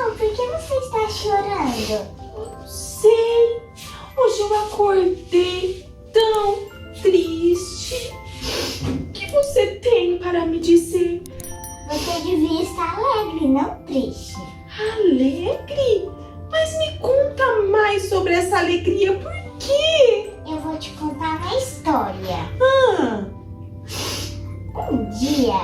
Então, por que você está chorando? Não sei. Hoje eu acordei tão triste. O que você tem para me dizer? Você devia estar alegre, não triste. Alegre? Mas me conta mais sobre essa alegria. Por quê? Eu vou te contar uma história. Ah, Um dia,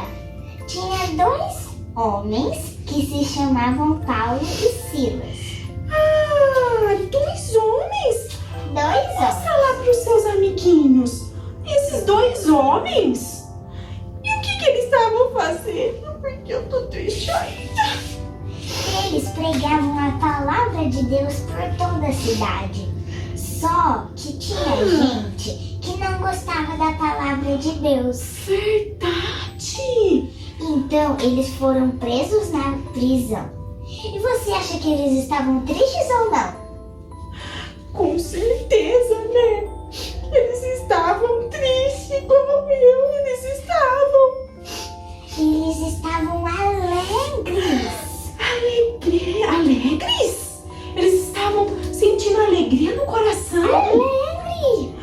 tinha dois homens que se chamavam Paulo e Silas. dois homens? Dois homens. Passa lá para os seus amiguinhos. Esses dois homens? E o que eles estavam fazendo? Porque eu tô triste ainda. Eles pregavam a palavra de Deus por toda a cidade. Só que tinha gente que não gostava da palavra de Deus. Verdade. Então eles foram presos na prisão. E você acha que eles estavam tristes ou não? Com certeza, né? Eles estavam tristes como eu. Eles estavam. Eles estavam alegres. Alegres? Eles estavam sentindo alegria no coração? Alegre!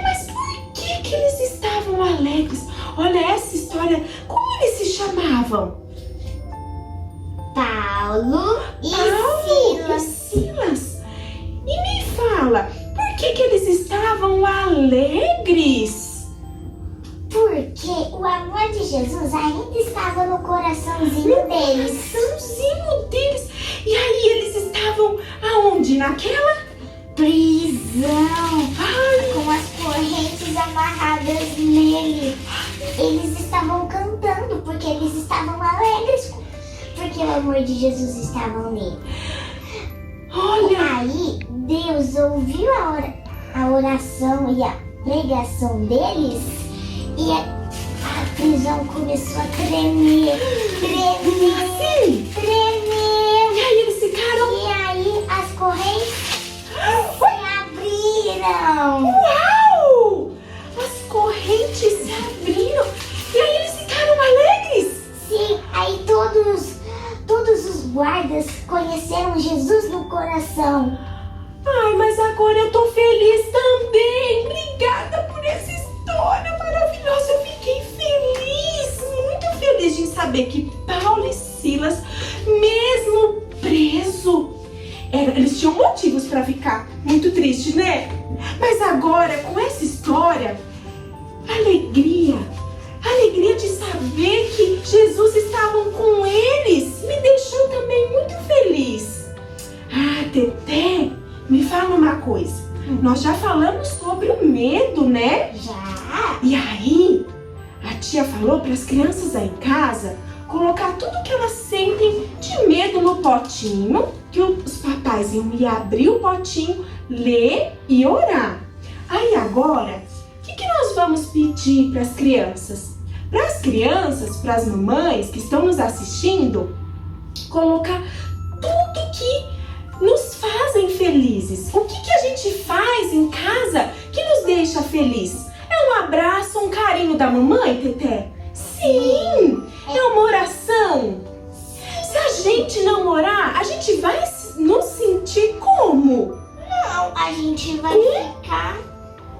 Mas por que eles estavam alegres? Olha essa história. Como eles se chamavam? Paulo e Paulo e Silas. Silas. E me fala, por que eles estavam alegres? Porque o amor de Jesus ainda estava no coraçãozinho deles. Coraçãozinho deles. E aí eles estavam aonde? Naquela Prisão, Ai, com as correntes amarradas nele. Eles estavam cantando porque eles estavam alegres, porque o amor de Jesus estava nele. olha. Aí Deus ouviu a oração e a pregação deles e a prisão começou a tremer, Sim. tremer. E aí eles ficaram. E aí as correntes se abriram. Uau! As correntes se abriram. E aí eles ficaram alegres. Sim, aí todos os guardas conheceram Jesus no coração. Ai, mas agora eu tô feliz também. Obrigada por essa história maravilhosa. Eu fiquei feliz, muito feliz de saber que Paulo e Silas, mesmo preso, eles tinham motivos para ficar muito tristes, né? Mas agora, com essa história, alegria de saber que Jesus estava com eles, me deixou também muito feliz. Teté, me fala uma coisa. Nós já falamos sobre o medo, né? Já? E aí, a tia falou para as crianças aí em casa colocar tudo que elas sentem de medo no potinho, que os papais iam ir abrir o potinho, ler e orar. Aí agora, o que nós vamos pedir para as crianças? Para as crianças, para as mamães que estão nos assistindo, colocar tudo que nos fazem felizes. O que a gente faz em casa que nos deixa feliz? É um abraço, um carinho da mamãe, Teté? Sim! É uma oração? Se a gente não orar, a gente vai nos sentir como? Não, a gente vai ficar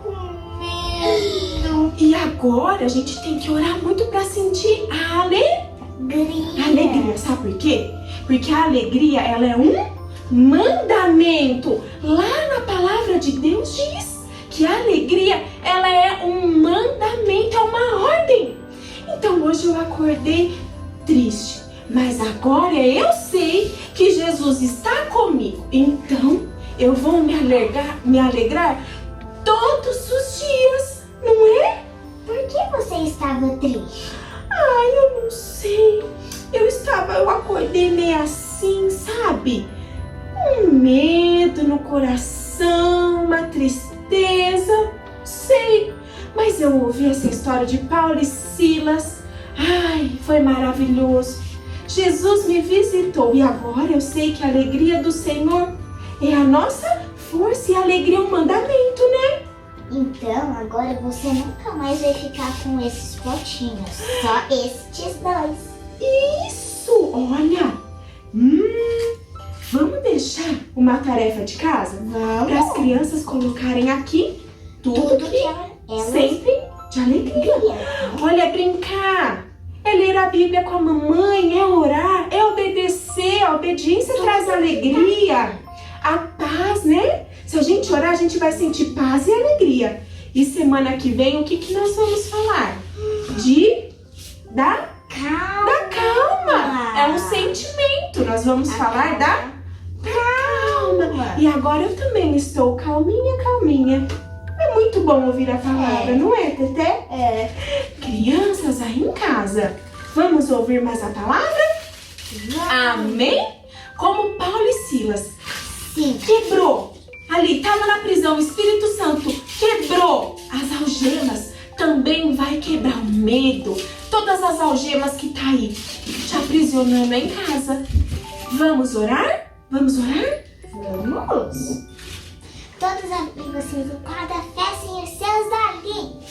com medo. E agora a gente tem que orar muito para sentir a alegria. Sabe por quê? Porque a alegria, ela é um mandamento. Lá na palavra de Deus diz que a alegria, ela é um mandamento, é uma ordem. Então hoje eu acordei triste, mas agora eu sei que Jesus está comigo. Então eu vou me alegrar todos os dias, não é? Por que você estava triste? Ai, eu não sei. Eu acordei meio assim, sabe? Um medo no coração, uma tristeza, sei. Mas eu ouvi essa história de Paulo e Silas. Ai, foi maravilhoso. Jesus me visitou e agora eu sei que a alegria do Senhor é a nossa força e a alegria é um mandamento, né? Então agora você nunca mais vai ficar com esses potinhos. Só estes dois. Isso, olha. uma tarefa de casa? Para as Vamos. crianças colocarem aqui tudo Tudo que que elas sentem de alegria. Olha, é brincar, é ler a Bíblia com a mamãe, é orar, é obedecer. A obediência traz alegria, a paz, né? Se a gente orar, a gente vai sentir paz e alegria. E semana que vem, o que que nós vamos falar? Da calma. É um sentimento. Nós vamos falar da calma. E agora eu também estou calminha. É muito bom ouvir a palavra, não é, Teté? É. Crianças aí em casa, vamos ouvir mais a palavra? Amém? Como Paulo e Silas Sim. quebrou, ali estava na prisão, o Espírito Santo quebrou as algemas, também vai quebrar o medo, todas as algemas que tá aí te aprisionando em casa. Vamos orar? Vamos orar? Vamos. Todos abrir vocês em cada fechem os seus olhinhos.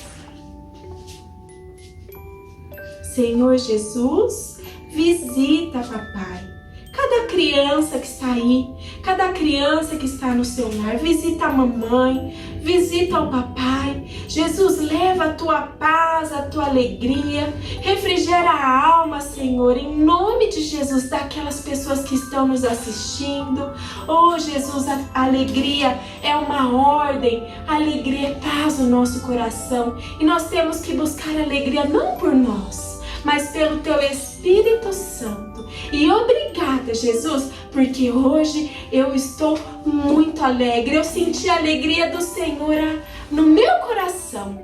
Senhor Jesus, visita, papai, cada criança que está aí, cada criança que está no seu lar, visita a mamãe, visita o papai. Jesus, leva a tua paz, a tua alegria, refrigera a alma, Senhor, em nome de Jesus, daquelas pessoas que estão nos assistindo. Oh, Jesus, a alegria é uma ordem, a alegria é paz no nosso coração e nós temos que buscar alegria não por nós, mas pelo teu Espírito Santo. E obrigada, Jesus, porque hoje eu estou muito alegre. Eu senti a alegria do Senhor no meu coração.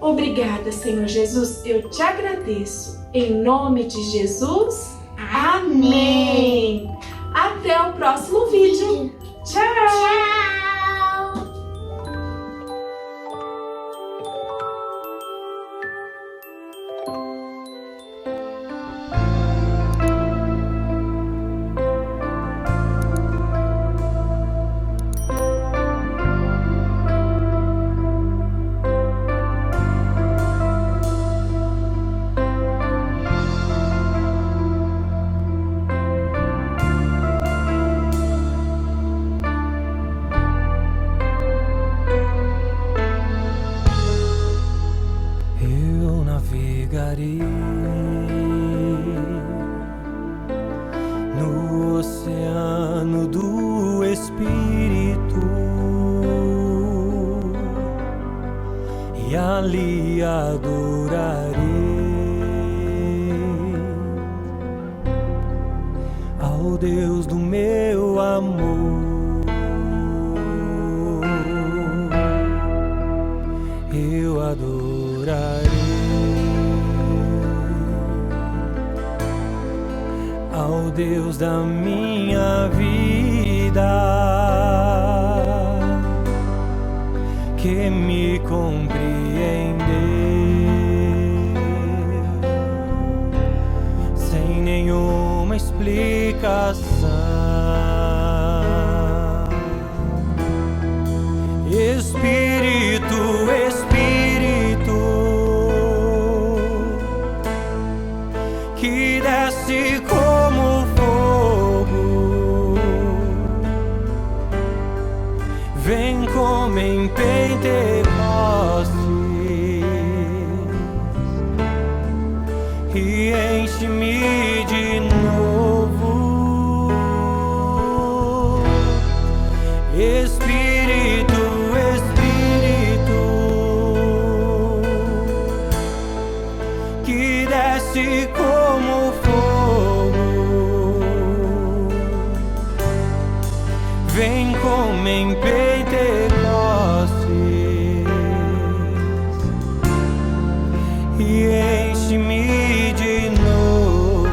Obrigada, Senhor Jesus. Eu te agradeço. Em nome de Jesus. Amém. Até o próximo vídeo. Tchau. Tchau. Eu navegarei no oceano do Espírito e ali adorarei ao Deus do meu amor. Eu adorarei ao Deus da minha vida, que me compreendeu sem nenhuma explicação. Espírito, Espírito, que desce como fogo, vem como em Pentecostes e enche-me de novo. Espírito, Espírito, que desce como fogo, vem como em Pentecostes e enche-me de novo.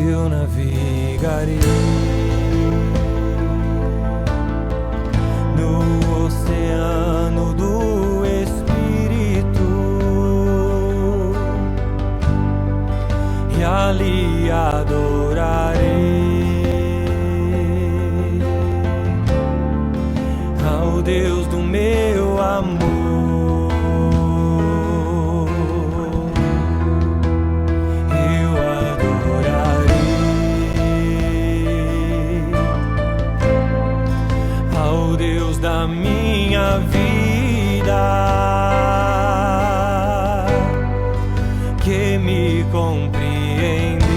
Eu navegarei no oceano do Espírito e ali adorarei ao Deus do meu amor. Eu adorarei que me compreendeu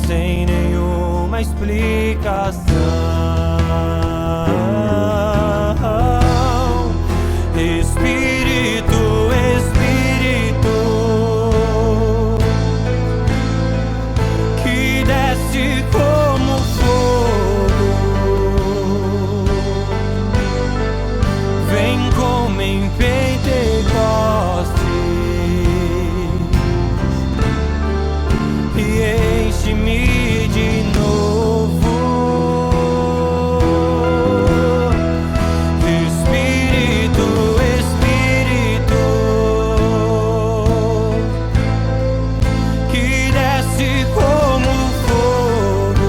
sem nenhuma explicação. Espírito, Espírito, que desce como fogo, vem como em Pentecostes e enche-me de novo. Espírito, Espírito, que desce como fogo,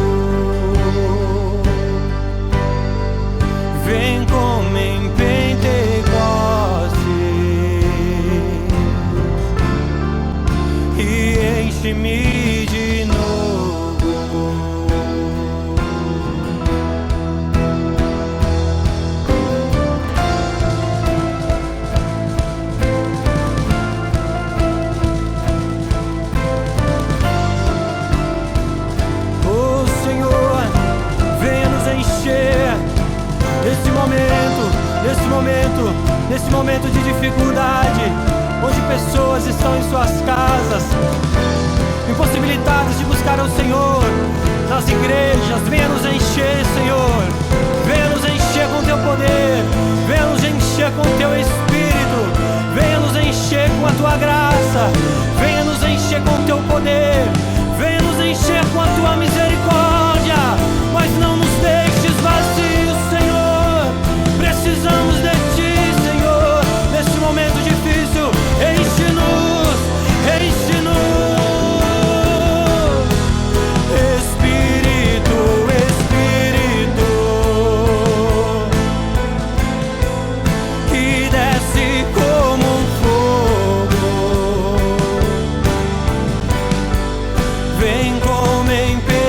vem como em Pentecostes e enche-me de novo. Oh Senhor, venha nos encher nesse momento de dificuldade, onde pessoas estão em suas casas, impossibilitadas de buscar ao Senhor, nas igrejas. Venha nos encher, Senhor, venha nos encher com teu poder, venha nos encher com teu Espírito, venha nos encher com a tua graça, venha nos encher com teu poder, venha nos encher com a tua misericórdia, mas não nos deixes vazios, Senhor. Precisamos de ti, Senhor, neste momento difícil. Enche-nos, enche-nos. Espírito, Espírito, que desce como um fogo, vem como em Pentecostes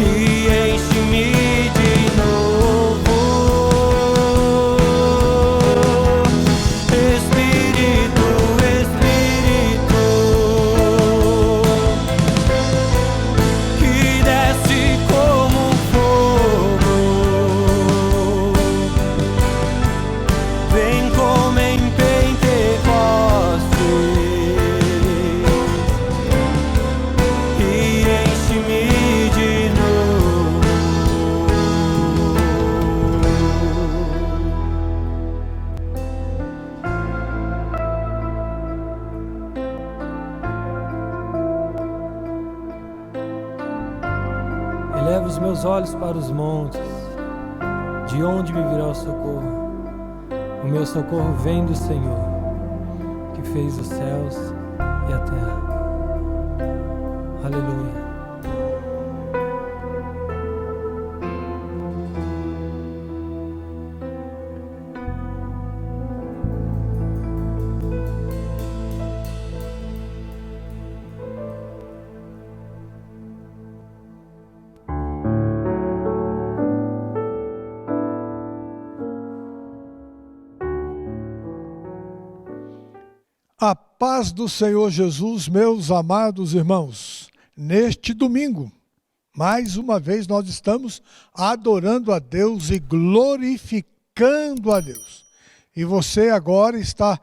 e enche-me de novo. Espírito, Espírito, que desce como um fogo, vem como em Pentecostes e enche-me de novo. Eleva os meus olhos para os montes, de onde me virá o socorro? O meu socorro vem do Senhor, que fez os céus e a terra. Aleluia. A paz do Senhor Jesus, meus amados irmãos. Neste domingo, mais uma vez nós estamos adorando a Deus e glorificando a Deus. E você agora está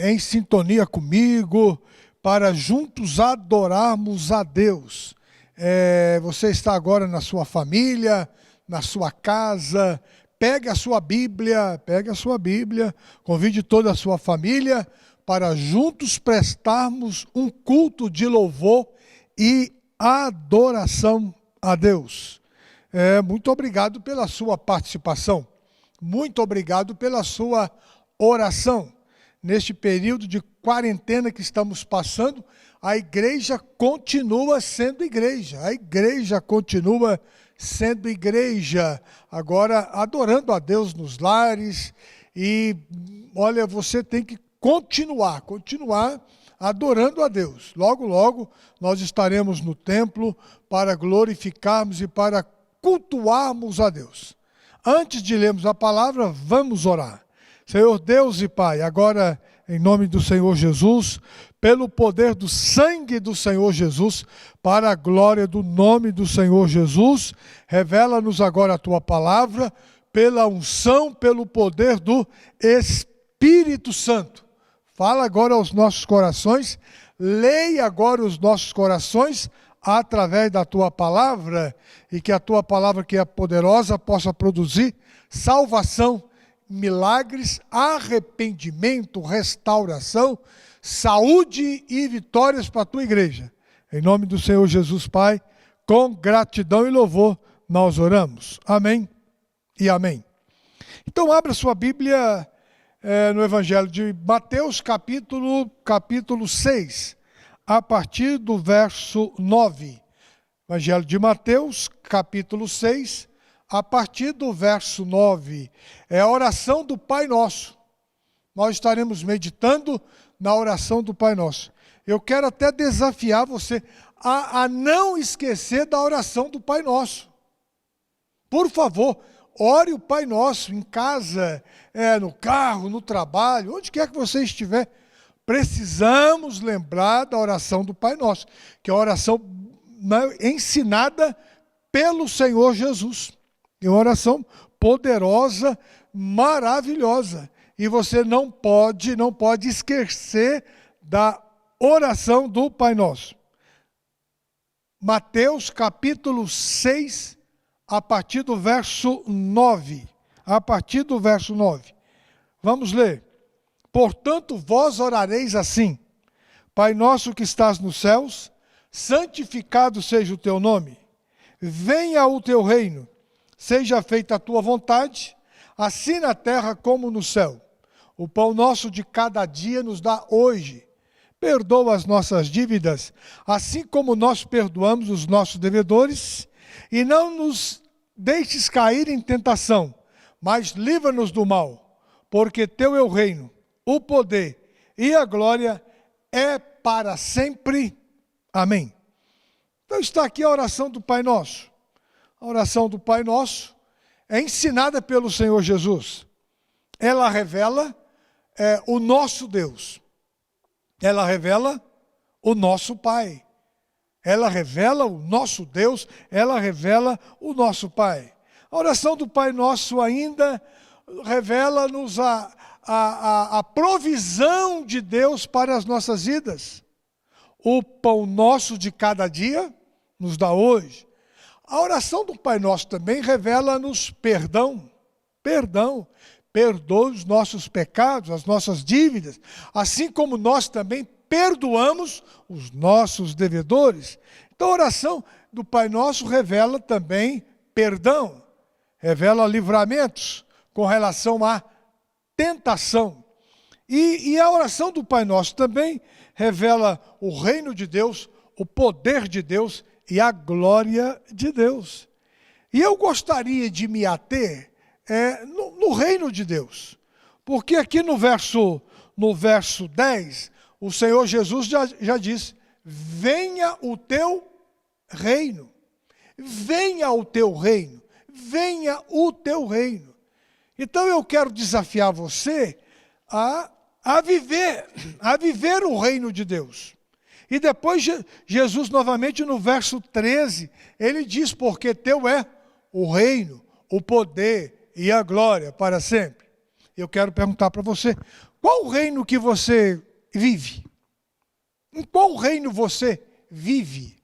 em sintonia comigo para juntos adorarmos a Deus. Você está agora na sua família, na sua casa. Pegue a sua Bíblia, convide toda a sua família para juntos prestarmos um culto de louvor e adoração a Deus. Muito obrigado pela sua participação, muito obrigado pela sua oração. Neste período de quarentena que estamos passando, a igreja continua sendo igreja, agora adorando a Deus nos lares. E olha, você tem que continuar adorando a Deus. Logo, logo, nós estaremos no templo para glorificarmos e para cultuarmos a Deus. Antes de lermos a palavra, vamos orar. Senhor Deus e Pai, agora em nome do Senhor Jesus, pelo poder do sangue do Senhor Jesus, para a glória do nome do Senhor Jesus, revela-nos agora a Tua palavra, pela unção, pelo poder do Espírito Santo. Fala agora aos nossos corações, leia agora os nossos corações através da Tua palavra, e que a Tua palavra, que é poderosa, possa produzir salvação, milagres, arrependimento, restauração, saúde e vitórias para a Tua igreja. Em nome do Senhor Jesus, Pai, com gratidão e louvor, nós oramos. Amém e amém. Então, abra sua Bíblia no Evangelho de Mateus, capítulo 6, a partir do verso 9. Evangelho de Mateus, capítulo 6, a partir do verso 9. É a oração do Pai Nosso. Nós estaremos meditando na oração do Pai Nosso. Eu quero até desafiar você a não esquecer da oração do Pai Nosso. Por favor, ore o Pai Nosso em casa, no carro, no trabalho, onde quer que você estiver. Precisamos lembrar da oração do Pai Nosso, que é a oração ensinada pelo Senhor Jesus. É uma oração poderosa, maravilhosa. E você não pode esquecer da oração do Pai Nosso. Mateus capítulo 6, a partir do verso 9. A partir do verso 9. Vamos ler. Portanto, vós orareis assim: Pai nosso que estás nos céus, santificado seja o teu nome. Venha o teu reino. Seja feita a tua vontade, assim na terra como no céu. O pão nosso de cada dia nos dá hoje. Perdoa as nossas dívidas, assim como nós perdoamos os nossos devedores. E não nos deixes cair em tentação, mas livra-nos do mal. Porque teu é o reino, o poder e a glória é para sempre. Amém. Então está aqui a oração do Pai Nosso. A oração do Pai Nosso é ensinada pelo Senhor Jesus. Ela revela o nosso Deus. Ela revela o nosso Pai. Ela revela o nosso Deus. Ela revela o nosso Pai. A oração do Pai Nosso ainda revela-nos a provisão de Deus para as nossas vidas. O pão nosso de cada dia nos dá hoje. A oração do Pai Nosso também revela-nos perdão. Perdão. Perdoa os nossos pecados, as nossas dívidas, assim como nós também perdoamos os nossos devedores. Então a oração do Pai Nosso revela também perdão. Revela livramentos com relação à tentação. E a oração do Pai Nosso também revela o reino de Deus, o poder de Deus e a glória de Deus. E eu gostaria de me ater no reino de Deus. Porque aqui no verso 10, o Senhor Jesus já disse: venha o teu reino. Venha o teu reino. Venha o teu reino. Então eu quero desafiar você a viver o reino de Deus. E depois Jesus novamente no verso 13, ele diz: porque teu é o reino, o poder e a glória para sempre. Eu quero perguntar para você: qual o reino que você vive? Em qual reino você vive?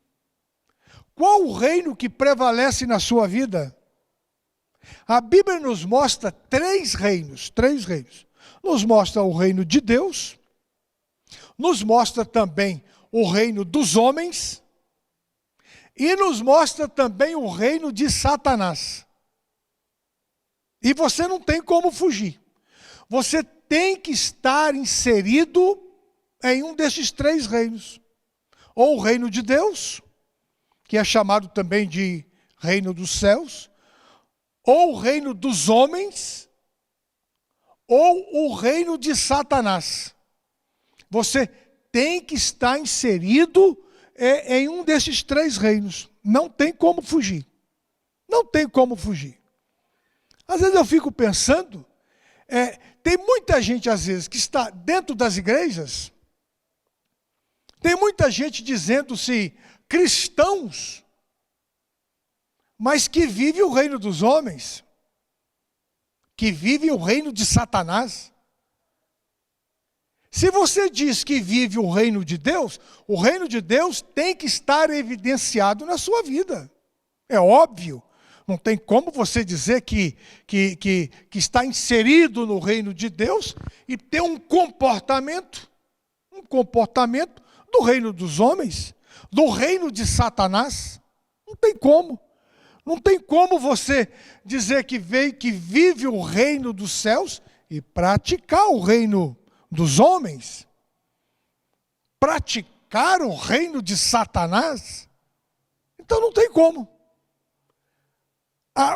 Qual o reino que prevalece na sua vida? A Bíblia nos mostra três reinos. Nos mostra o reino de Deus, nos mostra também o reino dos homens e nos mostra também o reino de Satanás. E você não tem como fugir. Você tem que estar inserido em um desses três reinos. Ou o reino de Deus, que é chamado também de reino dos céus, ou o reino dos homens, ou o reino de Satanás. Você tem que estar inserido em um desses três reinos. Não tem como fugir. Não tem como fugir. Às vezes eu fico pensando, tem muita gente, às vezes, que está dentro das igrejas, tem muita gente dizendo-se cristãos, mas que vive o reino dos homens, que vive o reino de Satanás. Se você diz que vive o reino de Deus tem que estar evidenciado na sua vida. É óbvio. Não tem como você dizer que está inserido no reino de Deus e ter um comportamento do reino dos homens, do reino de Satanás. Não tem como. Não tem como você dizer que vive o reino dos céus e praticar o reino dos homens. Praticar o reino de Satanás. Então não tem como.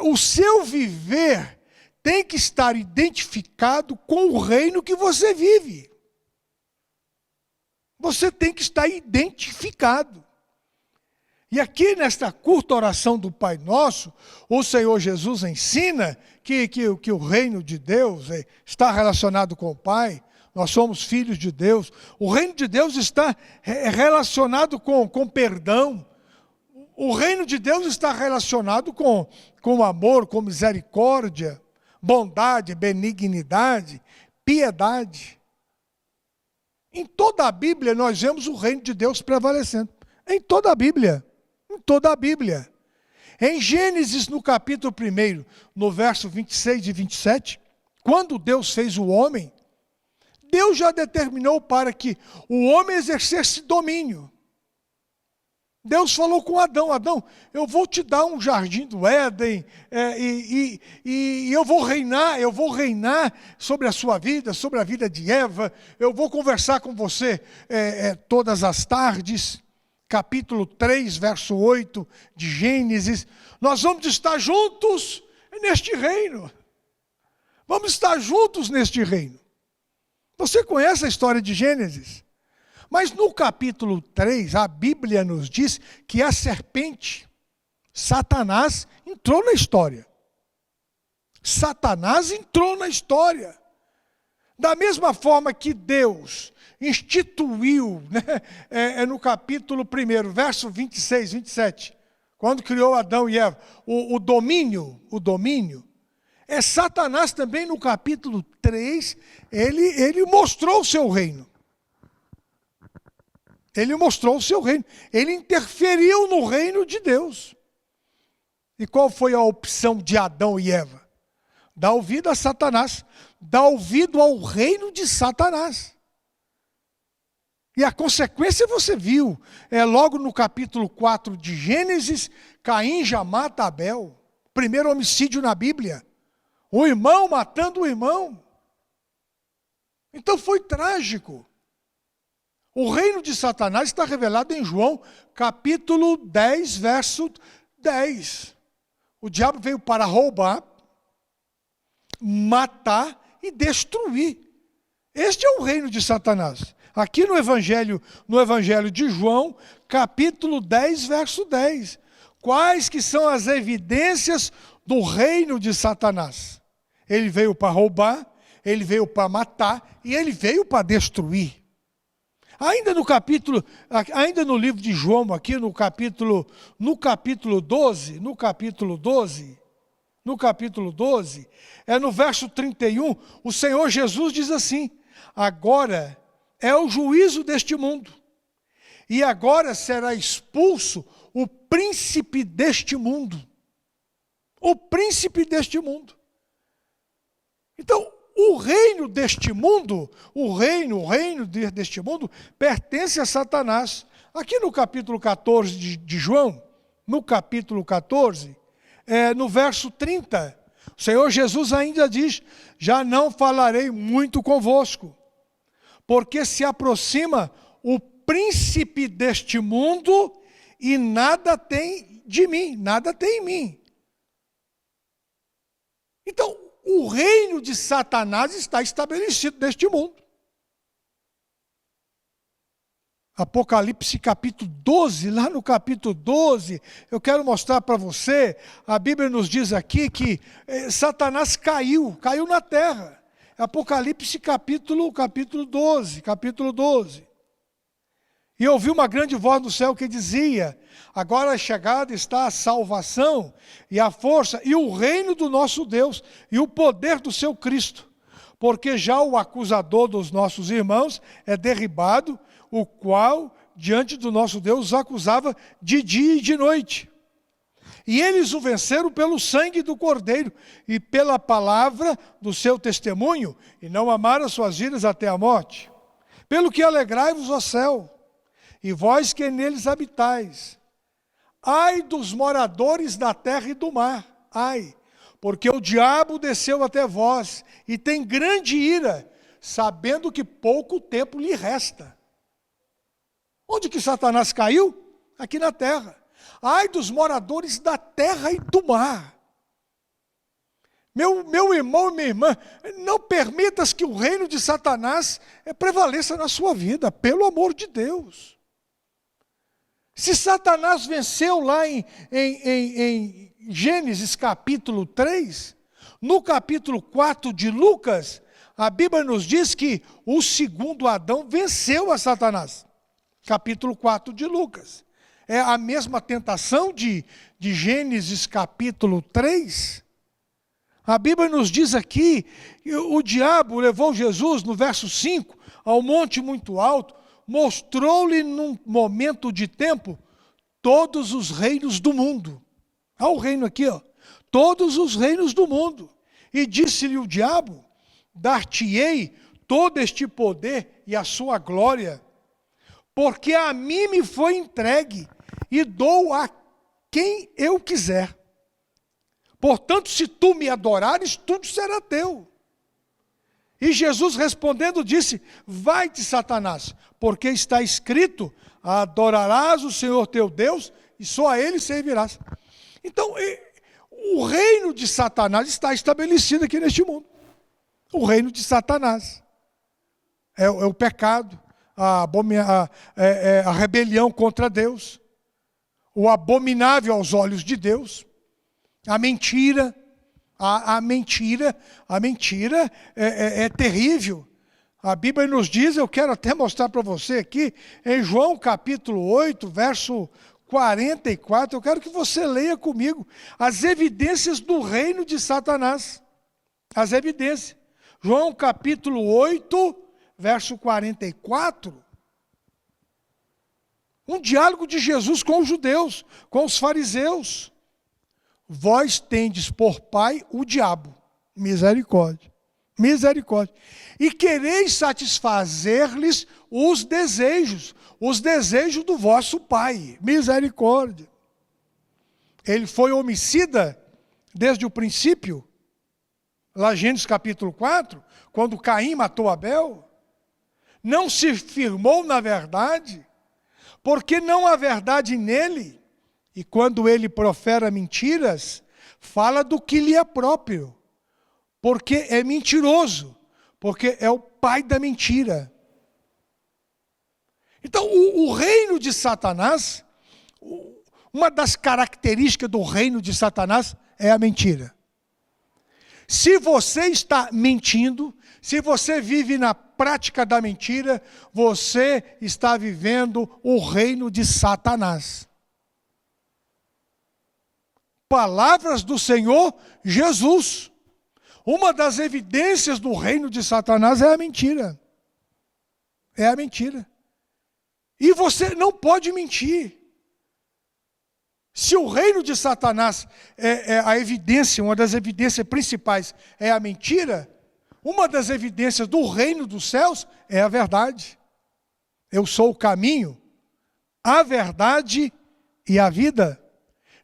O seu viver tem que estar identificado com o reino que você vive. Você tem que estar identificado. E aqui nesta curta oração do Pai Nosso, o Senhor Jesus ensina que o reino de Deus está relacionado com o Pai. Nós somos filhos de Deus. O reino de Deus está relacionado com perdão. O reino de Deus está relacionado com amor, com misericórdia, bondade, benignidade, piedade. Em toda a Bíblia nós vemos o reino de Deus prevalecendo. Em toda a Bíblia. Em toda a Bíblia. Em Gênesis, no capítulo 1, no verso 26 e 27, quando Deus fez o homem, Deus já determinou para que o homem exercesse domínio. Deus falou com Adão: Adão, eu vou te dar um jardim do Éden, e eu vou reinar sobre a sua vida, sobre a vida de Eva, eu vou conversar com você todas as tardes. Capítulo 3, verso 8 de Gênesis, nós vamos estar juntos neste reino. Vamos estar juntos neste reino. Você conhece a história de Gênesis? Mas no capítulo 3, a Bíblia nos diz que a serpente, Satanás, entrou na história. Satanás entrou na história. Da mesma forma que Deus instituiu, no capítulo 1, verso 26, 27, quando criou Adão e Eva, o domínio, Satanás também no capítulo 3, ele mostrou o seu reino. Ele mostrou o seu reino. Ele interferiu no reino de Deus. E qual foi a opção de Adão e Eva? Dar ouvido a Satanás. Dar ouvido ao reino de Satanás. E a consequência você viu. Logo no capítulo 4 de Gênesis, Caim já mata Abel. Primeiro homicídio na Bíblia. O irmão matando o irmão. Então foi trágico. O reino de Satanás está revelado em João, capítulo 10, verso 10. O diabo veio para roubar, matar e destruir. Este é o reino de Satanás. Aqui no Evangelho de João, capítulo 10, verso 10. Quais que são as evidências do reino de Satanás? Ele veio para roubar, ele veio para matar e ele veio para destruir. Ainda no livro de João, aqui no capítulo 12, no verso 31, o Senhor Jesus diz assim: agora é o juízo deste mundo, e agora será expulso o príncipe deste mundo. O príncipe deste mundo. Então, o reino deste mundo, deste mundo, pertence a Satanás. Aqui no capítulo 14 de João, no capítulo 14, no verso 30, o Senhor Jesus ainda diz: já não falarei muito convosco, porque se aproxima o príncipe deste mundo e nada tem de mim, nada tem em mim. Então, o reino de Satanás está estabelecido neste mundo. Apocalipse capítulo 12, lá no capítulo 12, eu quero mostrar para você, a Bíblia nos diz aqui que Satanás caiu na terra. Apocalipse capítulo 12. E eu ouvi uma grande voz do céu que dizia: agora chegada está a salvação e a força e o reino do nosso Deus e o poder do seu Cristo, porque já o acusador dos nossos irmãos é derribado, o qual diante do nosso Deus os acusava de dia e de noite. E eles o venceram pelo sangue do Cordeiro e pela palavra do seu testemunho, e não amaram as suas vidas até a morte. Pelo que alegrai-vos, ó céu, e vós que neles habitais. Ai dos moradores da terra e do mar, ai, porque o diabo desceu até vós, e tem grande ira, sabendo que pouco tempo lhe resta. Onde que Satanás caiu? Aqui na terra. Ai dos moradores da terra e do mar. Meu irmão e minha irmã, não permitas que o reino de Satanás prevaleça na sua vida, pelo amor de Deus. Se Satanás venceu lá em Gênesis capítulo 3, no capítulo 4 de Lucas, a Bíblia nos diz que o segundo Adão venceu a Satanás. Capítulo 4 de Lucas. É a mesma tentação de Gênesis capítulo 3. A Bíblia nos diz aqui que o diabo levou Jesus, no verso 5, ao monte muito alto, mostrou-lhe num momento de tempo todos os reinos do mundo. Olha o reino aqui, ó. Todos os reinos do mundo. E disse-lhe o diabo: dar-te-ei todo este poder e a sua glória, porque a mim me foi entregue, e dou a quem eu quiser. Portanto, se tu me adorares, tudo será teu. E Jesus respondendo disse: vai-te, Satanás, porque está escrito: adorarás o Senhor teu Deus, e só a Ele servirás. Então, o reino de Satanás está estabelecido aqui neste mundo. O reino de Satanás é o pecado, a rebelião contra Deus, o abominável aos olhos de Deus, a mentira. A mentira é terrível. A Bíblia nos diz, eu quero até mostrar para você aqui, em João capítulo 8, verso 44, eu quero que você leia comigo as evidências do reino de Satanás. As evidências. João capítulo 8, verso 44. Um diálogo de Jesus com os judeus, com os fariseus. Vós tendes por pai o diabo. Misericórdia. Misericórdia. E quereis satisfazer-lhes os desejos do vosso pai. Misericórdia. Ele foi homicida desde o princípio. Lá Gênesis capítulo 4, quando Caim matou Abel. Não se firmou na verdade, porque não há verdade nele. E quando ele profera mentiras, fala do que lhe é próprio, porque é mentiroso, porque é o pai da mentira. Então, o reino de Satanás, uma das características do reino de Satanás é a mentira. Se você está mentindo, se você vive na prática da mentira, você está vivendo o reino de Satanás. Palavras do Senhor Jesus. Uma das evidências do reino de Satanás é a mentira. É a mentira. E você não pode mentir. Se o reino de Satanás é a evidência, uma das evidências principais é a mentira, uma das evidências do reino dos céus é a verdade. Eu sou o caminho, a verdade e a vida.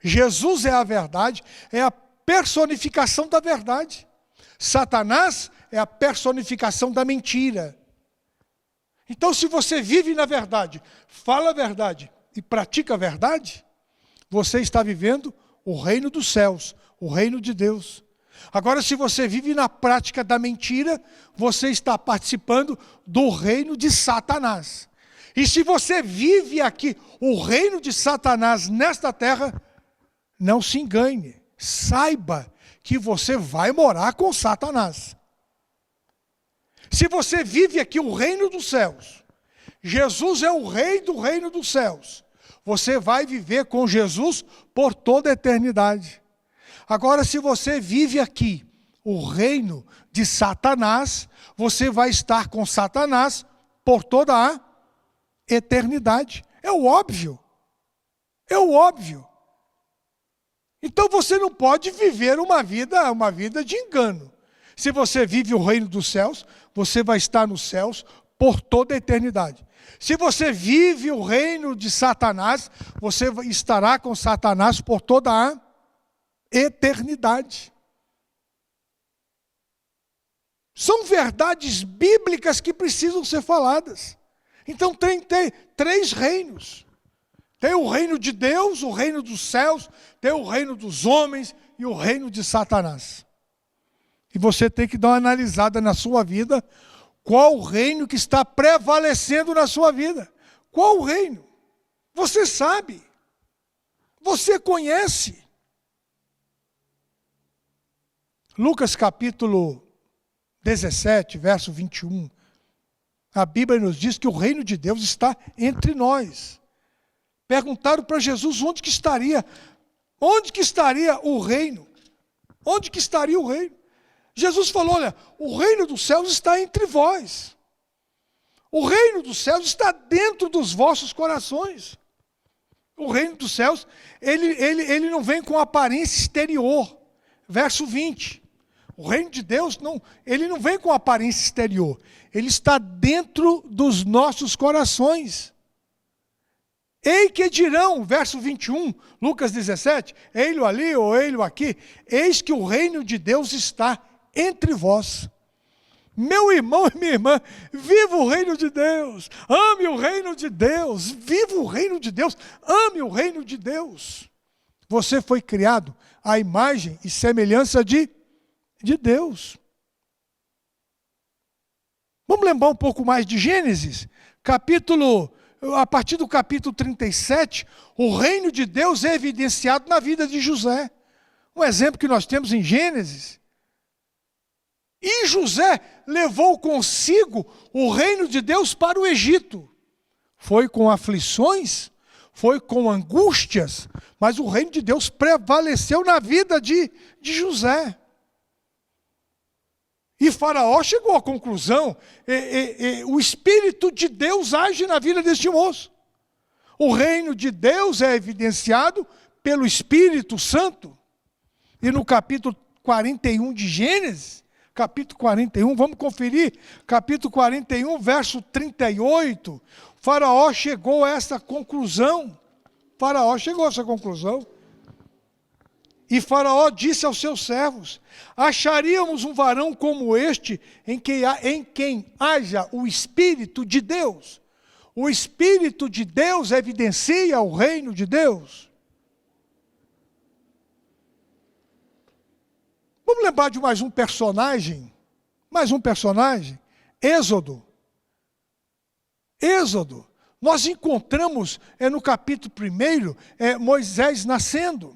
Jesus é a verdade, é a personificação da verdade. Satanás é a personificação da mentira. Então, se você vive na verdade, fala a verdade e pratica a verdade, você está vivendo o reino dos céus, o reino de Deus. Agora, se você vive na prática da mentira, você está participando do reino de Satanás. E se você vive aqui o reino de Satanás nesta terra, não se engane, saiba que você vai morar com Satanás. Se você vive aqui o reino dos céus, Jesus é o rei do reino dos céus, você vai viver com Jesus por toda a eternidade. Agora, se você vive aqui o reino de Satanás, você vai estar com Satanás por toda a eternidade. É o óbvio. É o óbvio. Então você não pode viver uma vida de engano. Se você vive o reino dos céus, você vai estar nos céus por toda a eternidade. Se você vive o reino de Satanás, você estará com Satanás por toda a eternidade. São verdades bíblicas que precisam ser faladas. Então tem três reinos. Tem o reino de Deus, o reino dos céus, tem o reino dos homens e o reino de Satanás. E você tem que dar uma analisada na sua vida, qual o reino que está prevalecendo na sua vida. Qual o reino? Você sabe. Você conhece. Lucas capítulo 17, verso 21. A Bíblia nos diz que o reino de Deus está entre nós. Perguntaram para Jesus onde que estaria o reino? Onde que estaria o reino? Jesus falou, olha, o reino dos céus está entre vós. O reino dos céus está dentro dos vossos corações. O reino dos céus, ele não vem com aparência exterior. Verso 20. O reino de Deus, ele não vem com aparência exterior. Ele está dentro dos nossos corações. Ei que dirão, verso 21, Lucas 17, ei-lo ali ou ei-lo aqui, eis que o reino de Deus está entre vós. Meu irmão e minha irmã, viva o reino de Deus, ame o reino de Deus, viva o reino de Deus, ame o reino de Deus. Você foi criado à imagem e semelhança de Deus. Vamos lembrar um pouco mais de Gênesis, a partir do capítulo 37, o reino de Deus é evidenciado na vida de José. Um exemplo que nós temos em Gênesis. E José levou consigo o reino de Deus para o Egito. Foi com aflições, foi com angústias, mas o reino de Deus prevaleceu na vida de José. E Faraó chegou à conclusão, o Espírito de Deus age na vida deste moço. O reino de Deus é evidenciado pelo Espírito Santo. E no capítulo 41 de Gênesis, capítulo 41, vamos conferir, capítulo 41, verso 38, Faraó chegou a essa conclusão. E Faraó disse aos seus servos, acharíamos um varão como este, em quem haja o Espírito de Deus. O Espírito de Deus evidencia o reino de Deus. Vamos lembrar de mais um personagem? Êxodo. Nós encontramos no capítulo 1, Moisés nascendo.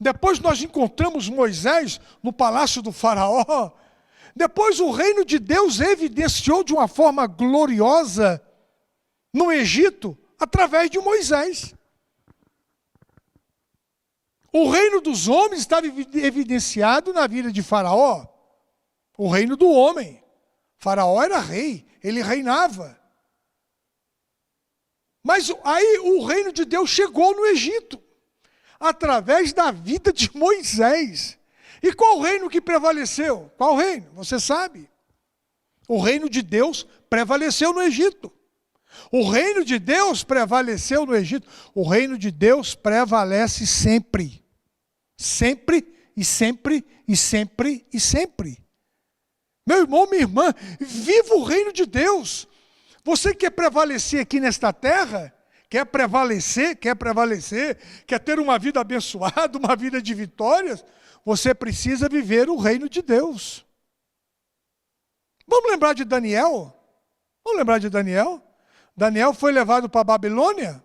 Depois nós encontramos Moisés no palácio do faraó. Depois o reino de Deus evidenciou de uma forma gloriosa no Egito, através de Moisés. O reino dos homens estava evidenciado na vida de Faraó. O reino do homem. Faraó era rei, ele reinava. Mas aí o reino de Deus chegou no Egito, através da vida de Moisés. E qual reino que prevaleceu? Qual reino? Você sabe. O reino de Deus prevaleceu no Egito. O reino de Deus prevaleceu no Egito. O reino de Deus prevalece sempre. Sempre, e sempre, e sempre, e sempre. Meu irmão, minha irmã, viva o reino de Deus. Você quer prevalecer aqui nesta terra? Quer prevalecer, quer ter uma vida abençoada, uma vida de vitórias? Você precisa viver o reino de Deus. Vamos lembrar de Daniel? Daniel foi levado para a Babilônia?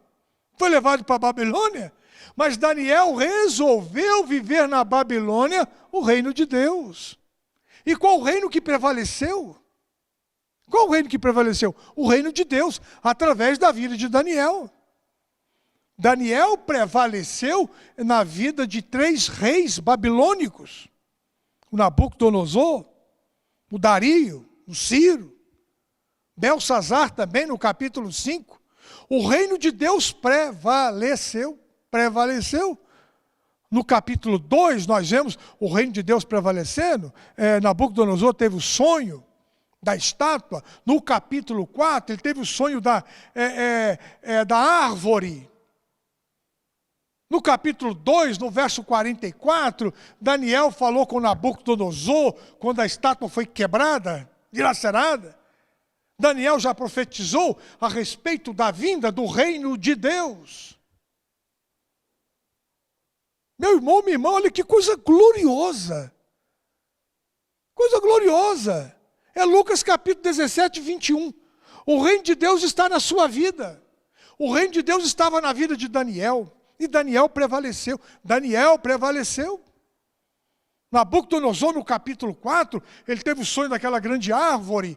Foi levado para a Babilônia? Mas Daniel resolveu viver na Babilônia o reino de Deus. E qual o reino que prevaleceu? Qual o reino que prevaleceu? O reino de Deus, através da vida de Daniel. Daniel prevaleceu na vida de 3 reis babilônicos. O Nabucodonosor, o Dario, o Ciro, Belsazar também no capítulo 5. O reino de Deus prevaleceu. No capítulo 2 nós vemos o reino de Deus prevalecendo. Nabucodonosor teve o sonho da estátua. No capítulo 4 ele teve o sonho da árvore. No capítulo 2, no verso 44, Daniel falou com Nabucodonosor quando a estátua foi quebrada, dilacerada. Daniel já profetizou a respeito da vinda do reino de Deus. Meu irmão, minha irmã, olha que coisa gloriosa. Coisa gloriosa. É Lucas capítulo 17, 21. O reino de Deus está na sua vida. O reino de Deus estava na vida de Daniel. E Daniel prevaleceu. Daniel prevaleceu. Nabucodonosor, no capítulo 4, ele teve o sonho daquela grande árvore.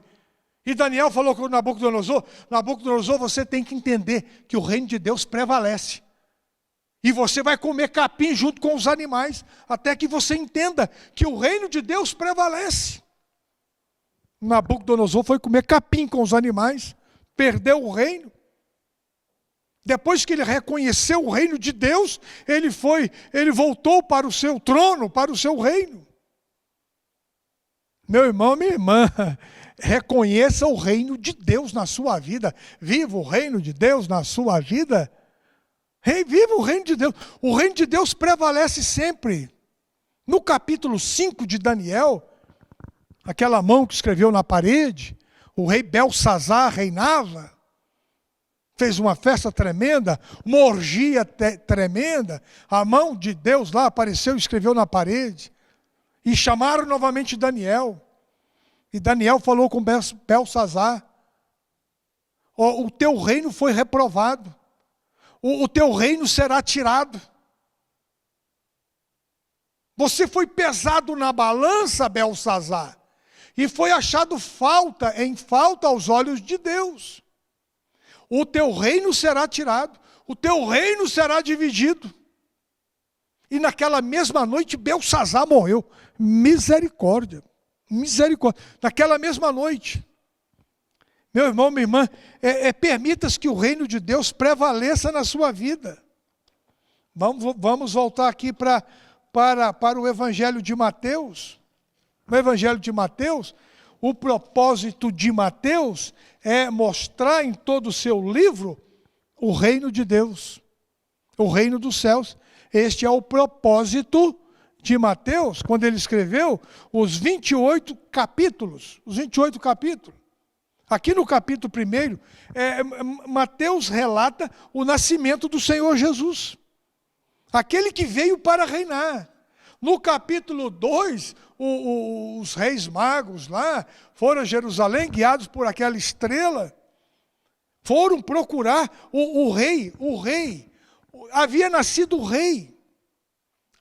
E Daniel falou com Nabucodonosor: Nabucodonosor, você tem que entender que o reino de Deus prevalece. E você vai comer capim junto com os animais, até que você entenda que o reino de Deus prevalece. Nabucodonosor foi comer capim com os animais, perdeu o reino. Depois que ele reconheceu o reino de Deus, ele voltou para o seu trono, para o seu reino. Meu irmão, minha irmã, reconheça o reino de Deus na sua vida. Viva o reino de Deus na sua vida. Viva o reino de Deus. O reino de Deus prevalece sempre. No capítulo 5 de Daniel, aquela mão que escreveu na parede, o rei Belsazar reinava. Fez uma festa tremenda, uma orgia tremenda. A mão de Deus lá apareceu e escreveu na parede. E chamaram novamente Daniel. E Daniel falou com Belsazar: o teu reino foi reprovado. O teu reino será tirado. Você foi pesado na balança, Belsazar, e foi achado falta aos olhos de Deus. O teu reino será tirado, o teu reino será dividido. E naquela mesma noite Belsazar morreu. Misericórdia, misericórdia. Naquela mesma noite. Meu irmão, minha irmã, permita-se que o reino de Deus prevaleça na sua vida. Vamos voltar aqui para o Evangelho de Mateus. No Evangelho de Mateus, o propósito de Mateus é mostrar em todo o seu livro o reino de Deus, o reino dos céus. Este é o propósito de Mateus, quando ele escreveu os 28 capítulos. Os 28 capítulos. Aqui no capítulo 1, Mateus relata o nascimento do Senhor Jesus. Aquele que veio para reinar. No capítulo 2, os reis magos lá foram a Jerusalém, guiados por aquela estrela. Foram procurar o rei. Havia nascido o rei.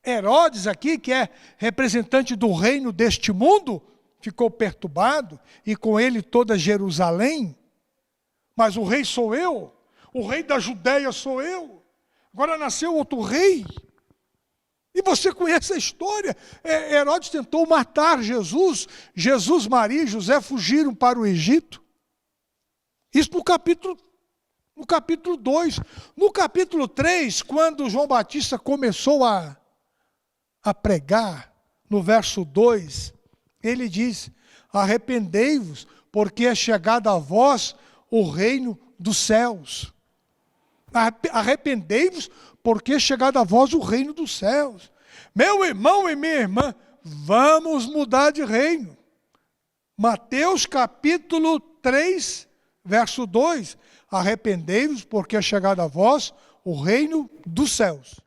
Herodes aqui, que é representante do reino deste mundo, ficou perturbado, e com ele toda Jerusalém. Mas o rei sou eu, o rei da Judéia sou eu. Agora nasceu outro rei. E você conhece a história. Herodes tentou matar Jesus. Jesus, Maria e José fugiram para o Egito. Isso no capítulo 2. No capítulo 3, quando João Batista começou a pregar, no verso 2, ele diz: arrependei-vos, porque é chegado a vós o reino dos céus. Arrependei-vos, porque é chegado a vós o reino dos céus. Meu irmão e minha irmã, vamos mudar de reino. Mateus capítulo 3, verso 2. Arrependei-vos, porque é chegado a vós o reino dos céus.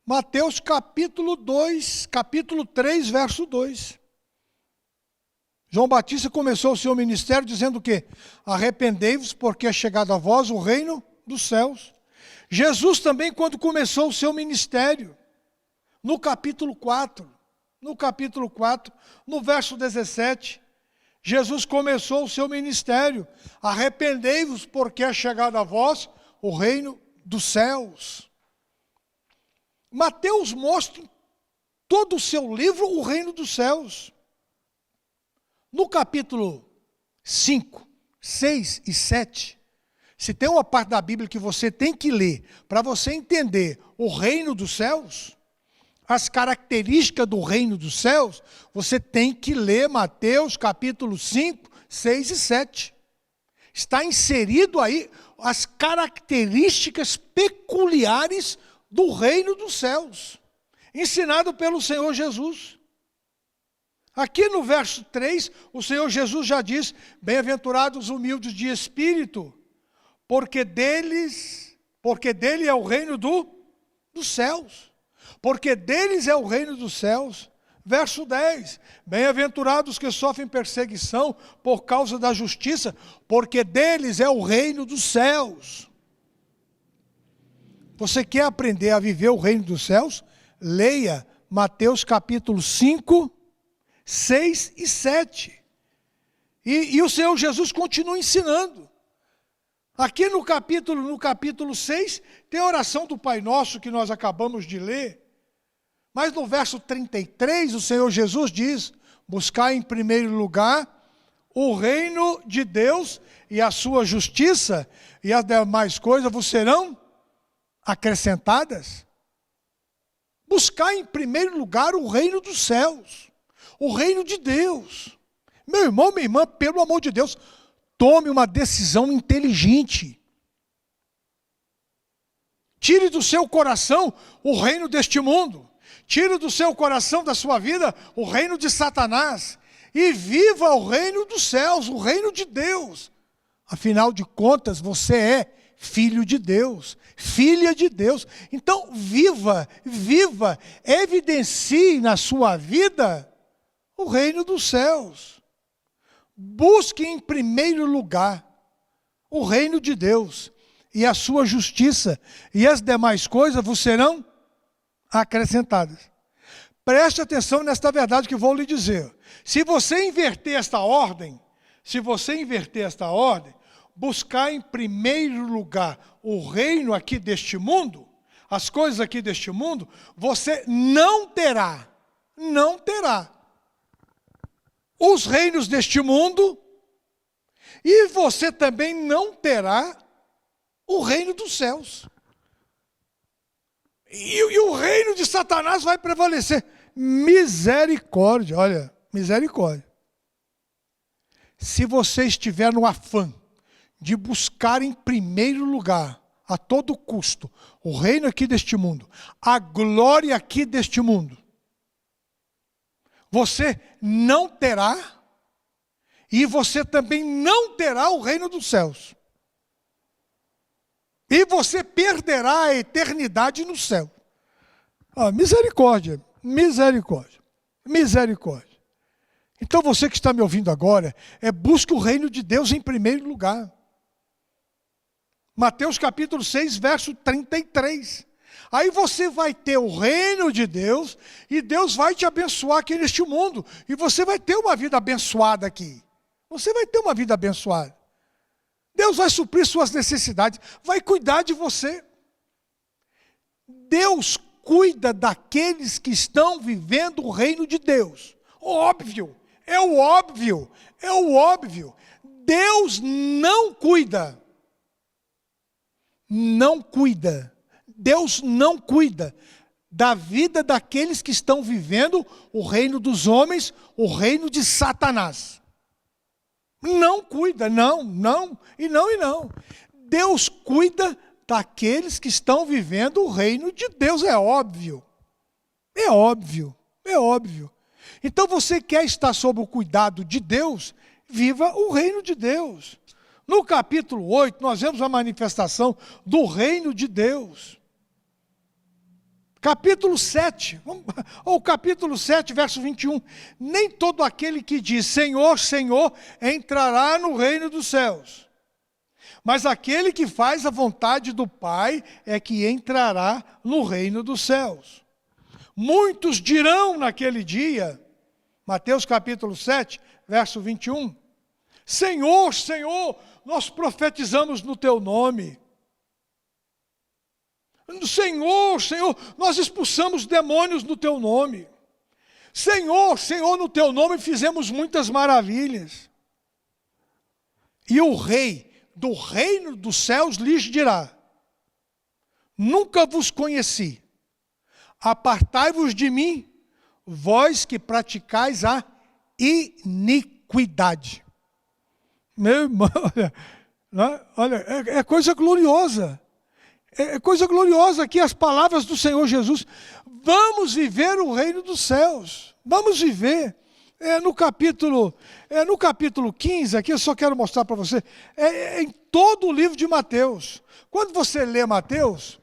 Mateus capítulo 3, verso 2. João Batista começou o seu ministério dizendo o quê? Arrependei-vos, porque é chegado a vós o reino dos céus. Jesus também, quando começou o seu ministério, no capítulo 4, no verso 17, Jesus começou o seu ministério. Arrependei-vos, porque é chegado a vós o reino dos céus. Mateus mostra em todo o seu livro o reino dos céus. No capítulo 5, 6 e 7, se tem uma parte da Bíblia que você tem que ler para você entender o reino dos céus, as características do reino dos céus, você tem que ler Mateus capítulo 5, 6 e 7. Está inserido aí as características peculiares do reino dos céus, ensinado pelo Senhor Jesus. Aqui no verso 3, o Senhor Jesus já diz: bem-aventurados os humildes de espírito, porque dele é o reino dos céus. Porque deles é o reino dos céus. Verso 10, bem-aventurados que sofrem perseguição por causa da justiça, porque deles é o reino dos céus. Você quer aprender a viver o reino dos céus? Leia Mateus capítulo 5, 6 e 7. E o Senhor Jesus continua ensinando. Aqui no capítulo 6, tem a oração do Pai Nosso que nós acabamos de ler. Mas no verso 33, o Senhor Jesus diz: buscar em primeiro lugar o reino de Deus e a sua justiça, e as demais coisas vos serão acrescentadas. Buscar em primeiro lugar o reino dos céus, o reino de Deus. Meu irmão, minha irmã, pelo amor de Deus, tome uma decisão inteligente. Tire do seu coração o reino deste mundo. Tire do seu coração, da sua vida, o reino de Satanás. E viva o reino dos céus, o reino de Deus. Afinal de contas, você é filho de Deus, filha de Deus. Então, viva, evidencie na sua vida o reino dos céus. Busque em primeiro lugar o reino de Deus e a sua justiça, e as demais coisas vos serão acrescentadas. Preste atenção nesta verdade que vou lhe dizer. Se você inverter esta ordem, buscar em primeiro lugar o reino aqui deste mundo, as coisas aqui deste mundo, você não terá os reinos deste mundo, e você também não terá o reino dos céus. E o reino de Satanás vai prevalecer. Misericórdia, olha, misericórdia. Se você estiver no afã de buscar em primeiro lugar, a todo custo, o reino aqui deste mundo, a glória aqui deste mundo, você não terá, e você também não terá o reino dos céus. E você perderá a eternidade no céu. Misericórdia, misericórdia, misericórdia. Então você que está me ouvindo agora, busque o reino de Deus em primeiro lugar. Mateus capítulo 6, verso 33. Aí você vai ter o reino de Deus, e Deus vai te abençoar aqui neste mundo. E você vai ter uma vida abençoada aqui. Você vai ter uma vida abençoada. Deus vai suprir suas necessidades, vai cuidar de você. Deus cuida daqueles que estão vivendo o reino de Deus. Óbvio, é o óbvio. Deus não cuida. Deus não cuida da vida daqueles que estão vivendo o reino dos homens, o reino de Satanás. Não cuida, não. Deus cuida daqueles que estão vivendo o reino de Deus, é óbvio. Então você quer estar sob o cuidado de Deus, viva o reino de Deus. No capítulo 8, nós vemos a manifestação do reino de Deus. Capítulo 7, ou capítulo 7, verso 21. Nem todo aquele que diz Senhor, Senhor, entrará no reino dos céus. Mas aquele que faz a vontade do Pai é que entrará no reino dos céus. Muitos dirão naquele dia, Mateus capítulo 7, verso 21. Senhor, Senhor, nós profetizamos no teu nome. Senhor, Senhor, nós expulsamos demônios no teu nome. Senhor, Senhor, no teu nome fizemos muitas maravilhas. E o rei do reino dos céus lhes dirá: nunca vos conheci. Apartai-vos de mim, vós que praticais a iniquidade. Meu irmão, olha, é coisa gloriosa. É coisa gloriosa aqui as palavras do Senhor Jesus. Vamos viver o reino dos céus. Vamos viver. No capítulo 15, aqui eu só quero mostrar para você. Em todo o livro de Mateus. Quando você lê Mateus,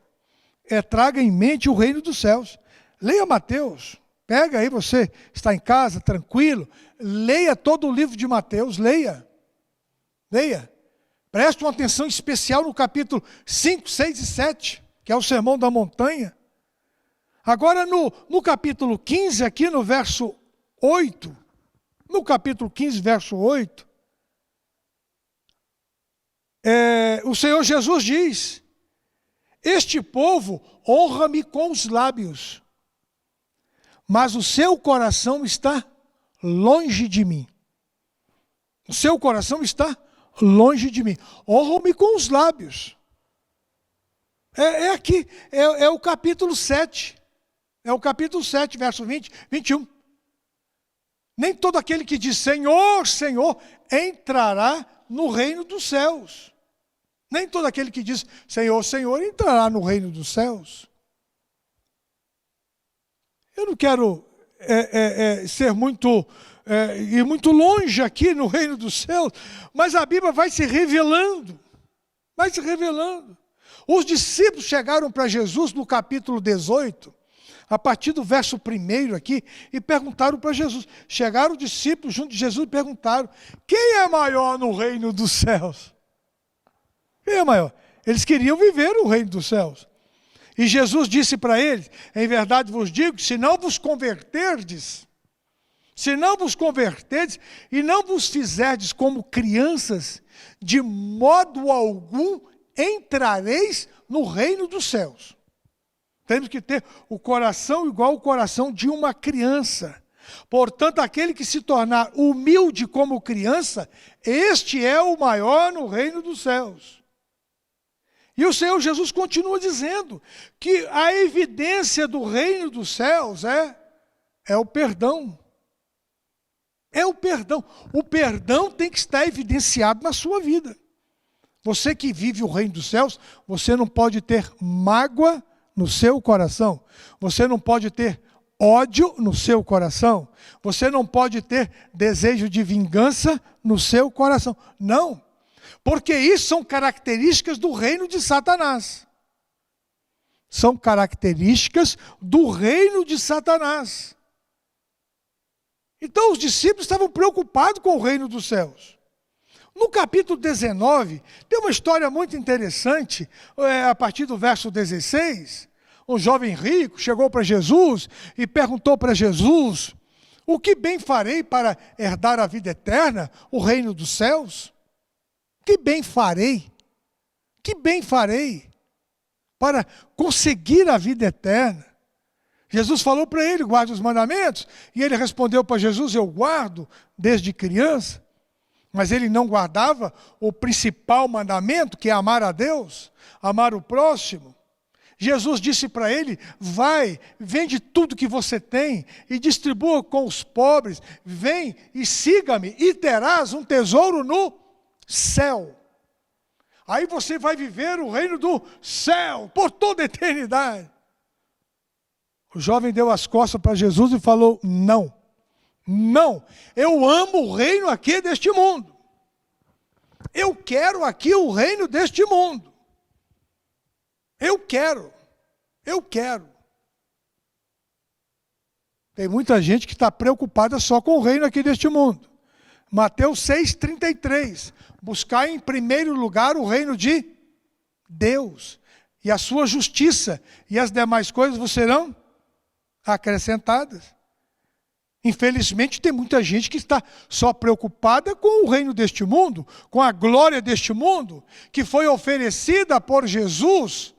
traga em mente o reino dos céus. Leia Mateus. Pega aí, você está em casa, tranquilo. Leia todo o livro de Mateus. Leia. Preste uma atenção especial no capítulo 5, 6 e 7, que é o Sermão da Montanha. Agora no capítulo 15, aqui no verso 8, no capítulo 15, verso 8, o Senhor Jesus diz: este povo honra-me com os lábios, mas o seu coração está longe de mim. O seu coração está longe de mim. Honram-me com os lábios. Aqui, é o capítulo 7. É o capítulo 7, verso 20, 21. Nem todo aquele que diz Senhor, Senhor, entrará no reino dos céus. Nem todo aquele que diz Senhor, Senhor, entrará no reino dos céus. Eu não quero ser ir muito longe aqui no reino dos céus, mas a Bíblia vai se revelando. Os discípulos chegaram para Jesus no capítulo 18, a partir do verso 1 aqui, e perguntaram para Jesus. Chegaram os discípulos junto de Jesus e perguntaram: quem é maior no reino dos céus? Quem é maior? Eles queriam viver o reino dos céus. E Jesus disse para eles: em verdade vos digo, se não vos converterdes e não vos fizerdes como crianças, de modo algum entrareis no reino dos céus. Temos que ter o coração igual ao coração de uma criança. Portanto, aquele que se tornar humilde como criança, este é o maior no reino dos céus. E o Senhor Jesus continua dizendo que a evidência do reino dos céus é o perdão. É o perdão. O perdão tem que estar evidenciado na sua vida. Você que vive o reino dos céus, você não pode ter mágoa no seu coração. Você não pode ter ódio no seu coração. Você não pode ter desejo de vingança no seu coração. Não. Porque isso são características do reino de Satanás. São características do reino de Satanás. Então os discípulos estavam preocupados com o reino dos céus. No capítulo 19, tem uma história muito interessante, a partir do verso 16. Um jovem rico chegou para Jesus e perguntou para Jesus: o que bem farei para herdar a vida eterna, o reino dos céus? Que bem farei? Que bem farei para conseguir a vida eterna? Jesus falou para ele: guarde os mandamentos. E ele respondeu para Jesus: eu guardo desde criança. Mas ele não guardava o principal mandamento, que é amar a Deus, amar o próximo. Jesus disse para ele: vai, vende tudo que você tem e distribua com os pobres. Vem e siga-me e terás um tesouro no céu. Aí você vai viver o reino do céu por toda a eternidade. O jovem deu as costas para Jesus e falou: não, eu amo o reino aqui deste mundo. Eu quero aqui o reino deste mundo. Eu quero. Tem muita gente que está preocupada só com o reino aqui deste mundo. Mateus 6,33. Buscar em primeiro lugar o reino de Deus e a sua justiça, e as demais coisas vos serão acrescentadas. Infelizmente tem muita gente que está só preocupada com o reino deste mundo, com a glória deste mundo, que foi oferecida por Jesus,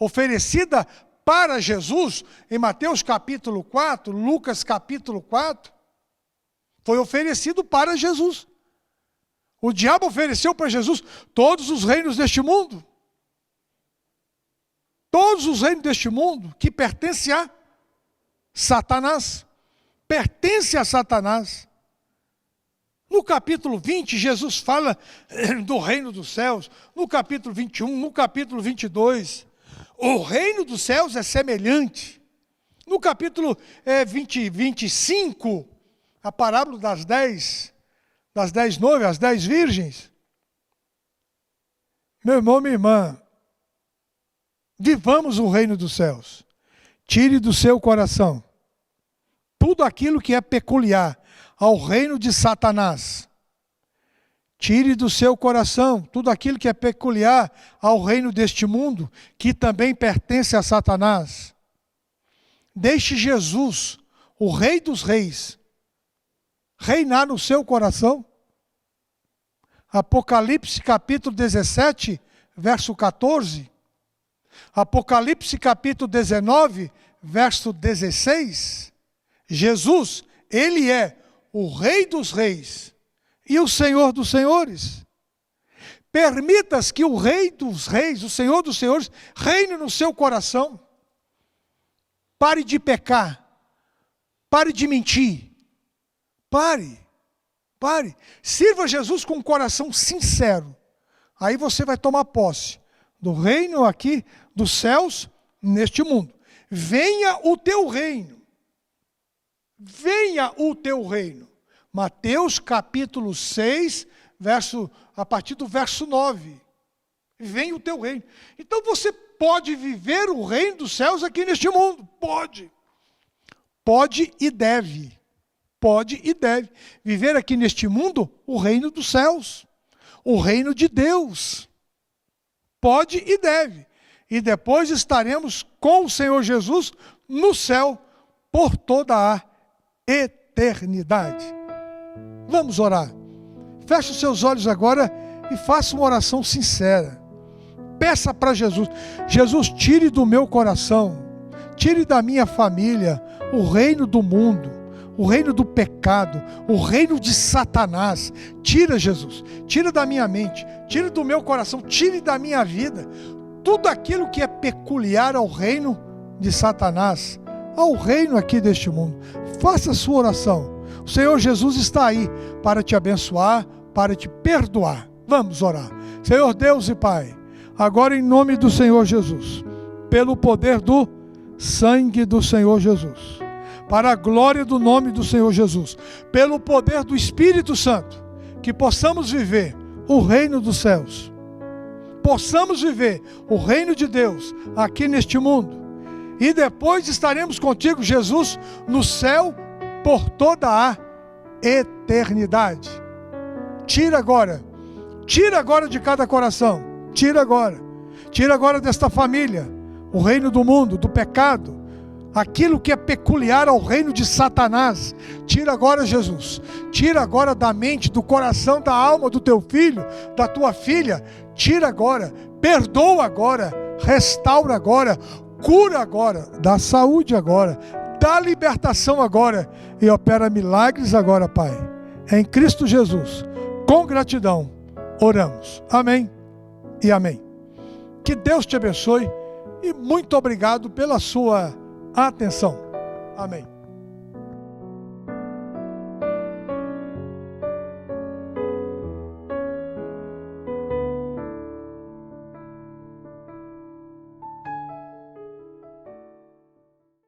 oferecida para Jesus, em Mateus capítulo 4, Lucas capítulo 4, foi oferecido para Jesus. O diabo ofereceu para Jesus todos os reinos deste mundo. Todos os reinos deste mundo que pertencem a Satanás. Pertence a Satanás. No capítulo 20, Jesus fala do reino dos céus. No capítulo 21, no capítulo 22, o reino dos céus é semelhante. No capítulo 25, a parábola das 10 noivas, as 10 virgens. Meu irmão, minha irmã, vivamos o reino dos céus. Tire do seu coração tudo aquilo que é peculiar ao reino de Satanás. Tire do seu coração tudo aquilo que é peculiar ao reino deste mundo, que também pertence a Satanás. Deixe Jesus, o Rei dos Reis, reinar no seu coração. Apocalipse capítulo 17, verso 14. Apocalipse capítulo 19, verso 16. Jesus, Ele é o Rei dos Reis e o Senhor dos Senhores. Permitas que o Rei dos Reis, o Senhor dos Senhores, reine no seu coração. Pare de pecar. Pare de mentir. Pare. Sirva Jesus com um coração sincero. Aí você vai tomar posse do reino aqui dos céus neste mundo. Venha o teu reino. Venha o teu reino. Mateus capítulo 6, a partir do verso 9. Venha o teu reino. Então você pode viver o reino dos céus aqui neste mundo. Pode. Pode e deve. Pode e deve. Viver aqui neste mundo o reino dos céus. O reino de Deus. Pode e deve. E depois estaremos com o Senhor Jesus no céu por toda a eternidade. Vamos orar. Feche os seus olhos agora e faça uma oração sincera. Peça para Jesus. Jesus, tire do meu coração, tire da minha família o reino do mundo, o reino do pecado, o reino de Satanás. Tira, Jesus. Tira da minha mente, tire do meu coração, tire da minha vida tudo aquilo que é peculiar ao reino de Satanás, ao reino aqui deste mundo. Faça a sua oração. O Senhor Jesus está aí para te abençoar, para te perdoar. Vamos orar. Senhor Deus e Pai, agora em nome do Senhor Jesus, pelo poder do sangue do Senhor Jesus, para a glória do nome do Senhor Jesus, pelo poder do Espírito Santo, que possamos viver o reino dos céus, possamos viver o reino de Deus aqui neste mundo, e depois estaremos contigo, Jesus, no céu por toda a eternidade. Tira agora de cada coração, tira agora desta família, o reino do mundo, do pecado, aquilo que é peculiar ao reino de Satanás. Tira agora, Jesus, tira agora da mente, do coração, da alma do teu filho, da tua filha. Tira agora, perdoa agora, restaura agora, cura agora, dá saúde agora, dá libertação agora e opera milagres agora, Pai. Em Cristo Jesus, com gratidão, oramos. Amém e amém. Que Deus te abençoe e muito obrigado pela sua atenção. Amém.